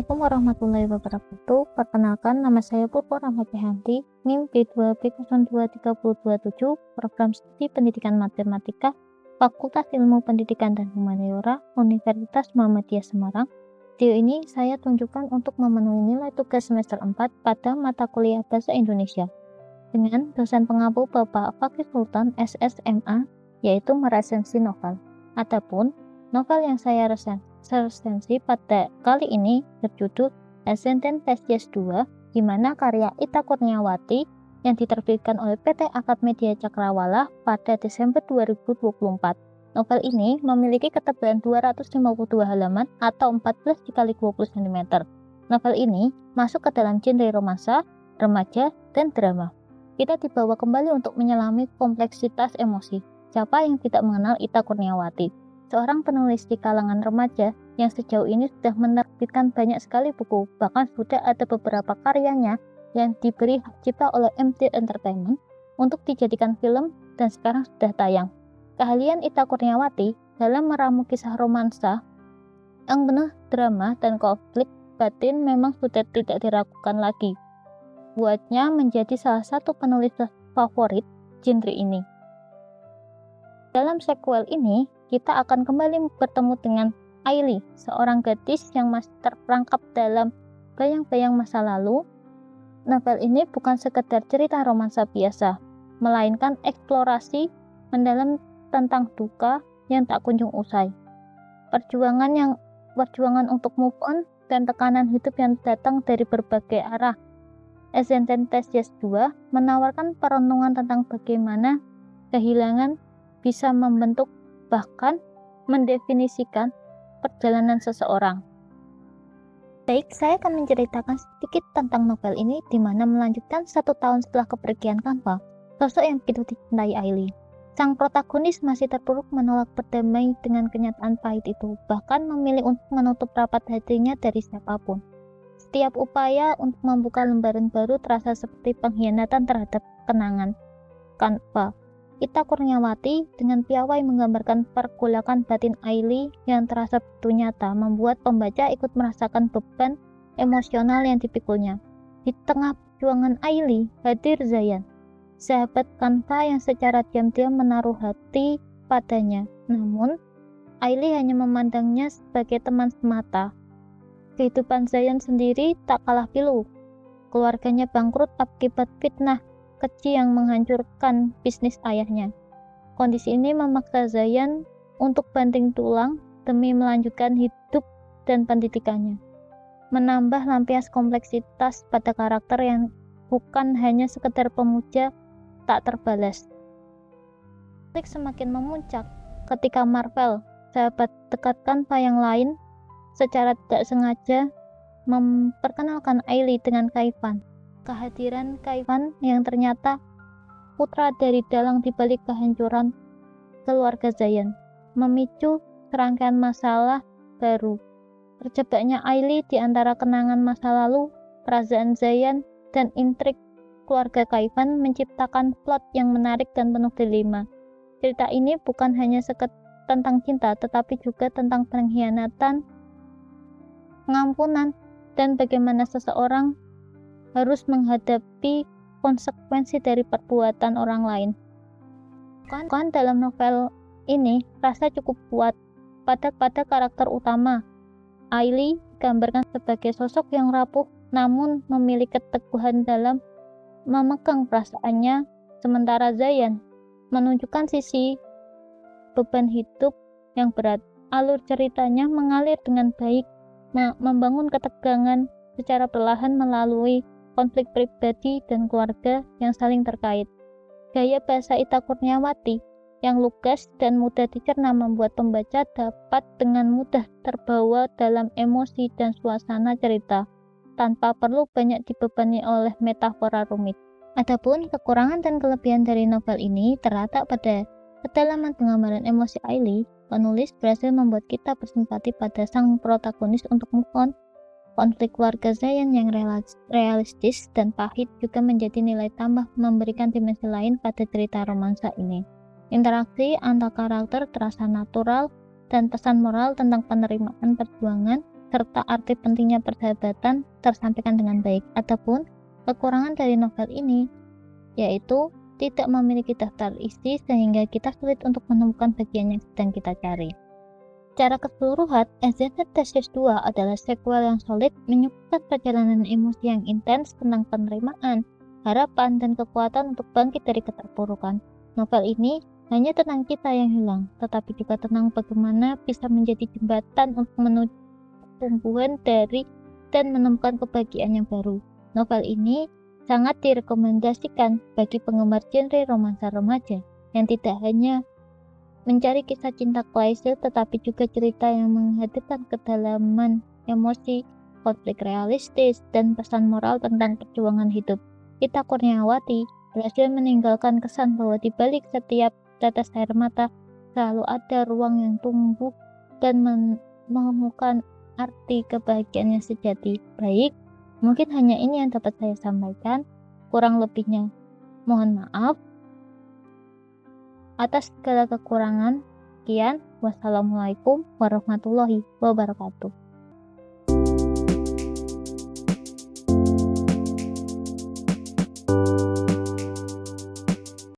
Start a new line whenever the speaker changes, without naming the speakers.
Assalamualaikum warahmatullahi wabarakatuh. Perkenalkan, nama saya Purpo Rahmatihanti, NIM B2B023027, Program Studi Pendidikan Matematika, Fakultas Ilmu Pendidikan dan Humaniora, Universitas Muhammadiyah Semarang. Video ini saya tunjukkan untuk memenuhi nilai tugas semester 4 pada mata kuliah Bahasa Indonesia dengan dosen pengampu Bapak Fakih Sultan SSMA, yaitu meresensi novel. Adapun novel yang saya resensi pada kali ini berjudul Ascendant Thesis 2, di mana karya Ita Kurniawati yang diterbitkan oleh PT Akad Media Cakrawala pada Desember 2024. Novel ini memiliki ketebalan 252 halaman atau 14 x 20 cm. Novel ini masuk ke dalam genre romansa, remaja, dan drama. Kita dibawa kembali untuk menyelami kompleksitas emosi. Siapa yang tidak mengenal Ita Kurniawati? Seorang penulis di kalangan remaja yang sejauh ini sudah menerbitkan banyak sekali buku, bahkan sudah ada beberapa karyanya yang diberi hak cipta oleh MT Entertainment untuk dijadikan film dan sekarang sudah tayang. Keahlian Ita Kurniawati dalam meramu kisah romansa yang penuh drama dan konflik batin memang sudah tidak diragukan lagi. Buatnya menjadi salah satu penulis favorit genre ini. Dalam sequel ini, kita akan kembali bertemu dengan Aili, seorang gadis yang masih terperangkap dalam bayang-bayang masa lalu. Novel ini bukan sekedar cerita romansa biasa, melainkan eksplorasi mendalam tentang duka yang tak kunjung usai. Perjuangan untuk move on dan tekanan hidup yang datang dari berbagai arah. Ascendant Thesis 2 menawarkan perenungan tentang bagaimana kehilangan bisa membentuk bahkan mendefinisikan perjalanan seseorang. Baik, saya akan menceritakan sedikit tentang novel ini, di mana melanjutkan 1 tahun setelah kepergian Kanva, sosok yang begitu dicintai Aili. Sang protagonis masih terpuruk menolak berdamai dengan kenyataan pahit itu, bahkan memilih untuk menutup rapat hatinya dari siapapun. Setiap upaya untuk membuka lembaran baru terasa seperti pengkhianatan terhadap kenangan Kanva. Ita Kurniawati dengan piawai menggambarkan pergolakan batin Aili yang terasa begitu nyata, membuat pembaca ikut merasakan beban emosional yang dipikulnya. Di tengah perjuangan Aili, hadir Zayan, sahabat Kanva yang secara diam-diam menaruh hati padanya. Namun, Aili hanya memandangnya sebagai teman semata. Kehidupan Zayan sendiri tak kalah pilu. Keluarganya bangkrut akibat fitnah keji yang menghancurkan bisnis ayahnya. Kondisi ini memaksa Zayan untuk banting tulang demi melanjutkan hidup dan pendidikannya. Menambah lampias kompleksitas pada karakter yang bukan hanya sekedar pemuja tak terbalas. Konflik semakin memuncak ketika Marvel, sahabat dekat Kanva yang lain, secara tidak sengaja memperkenalkan Aili dengan Kaivan. Kehadiran Kaivan yang ternyata putra dari dalang dibalik kehancuran keluarga Zayan memicu serangkaian masalah baru. Terjebaknya Aili di antara kenangan masa lalu, perasaan Zayan, dan intrik keluarga Kaivan menciptakan plot yang menarik dan penuh dilema. Cerita ini bukan hanya tentang cinta, tetapi juga tentang pengkhianatan, pengampunan, dan bagaimana seseorang harus menghadapi konsekuensi dari perbuatan orang lain. Kan dalam novel ini rasa cukup kuat pada karakter utama. Aili digambarkan sebagai sosok yang rapuh namun memiliki keteguhan dalam memegang perasaannya, sementara Zayan menunjukkan sisi beban hidup yang berat. Alur ceritanya mengalir dengan baik, membangun ketegangan secara perlahan melalui konflik pribadi dan keluarga yang saling terkait. Gaya bahasa Ita Kurniawati yang lugas dan mudah dicerna membuat pembaca dapat dengan mudah terbawa dalam emosi dan suasana cerita, tanpa perlu banyak dibebani oleh metafora rumit. Adapun kekurangan dan kelebihan dari novel ini terletak pada kedalaman penggambaran emosi Aili. Penulis berhasil membuat kita bersimpati pada sang protagonis untuk move on. Konflik keluarga Zayan yang realistis dan pahit juga menjadi nilai tambah memberikan dimensi lain pada cerita romansa ini. Interaksi antar karakter terasa natural dan pesan moral tentang penerimaan perjuangan serta arti pentingnya persahabatan tersampaikan dengan baik. Adapun kekurangan dari novel ini yaitu tidak memiliki daftar isi sehingga kita sulit untuk menemukan bagian yang sedang kita cari. Secara keseluruhan, Extended Thesis 2 adalah sequel yang solid menyuguhkan perjalanan emosi yang intens tentang penerimaan, harapan, dan kekuatan untuk bangkit dari keterpurukan. Novel ini hanya tentang kita yang hilang, tetapi juga tentang bagaimana bisa menjadi jembatan untuk menuju pertumbuhan dari dan menemukan kebahagiaan yang baru. Novel ini sangat direkomendasikan bagi penggemar genre romansa remaja yang tidak hanya mencari kisah cinta klise tetapi juga cerita yang menghadirkan kedalaman emosi, konflik realistis, dan pesan moral tentang perjuangan hidup. Ita Kurniawati berhasil meninggalkan kesan bahwa di balik setiap tetes air mata selalu ada ruang yang tumbuh dan menemukan arti kebahagiaan yang sejati. Baik, mungkin hanya ini yang dapat saya sampaikan. Kurang lebihnya mohon maaf atas segala kekurangan. Sekian, wassalamualaikum warahmatullahi wabarakatuh.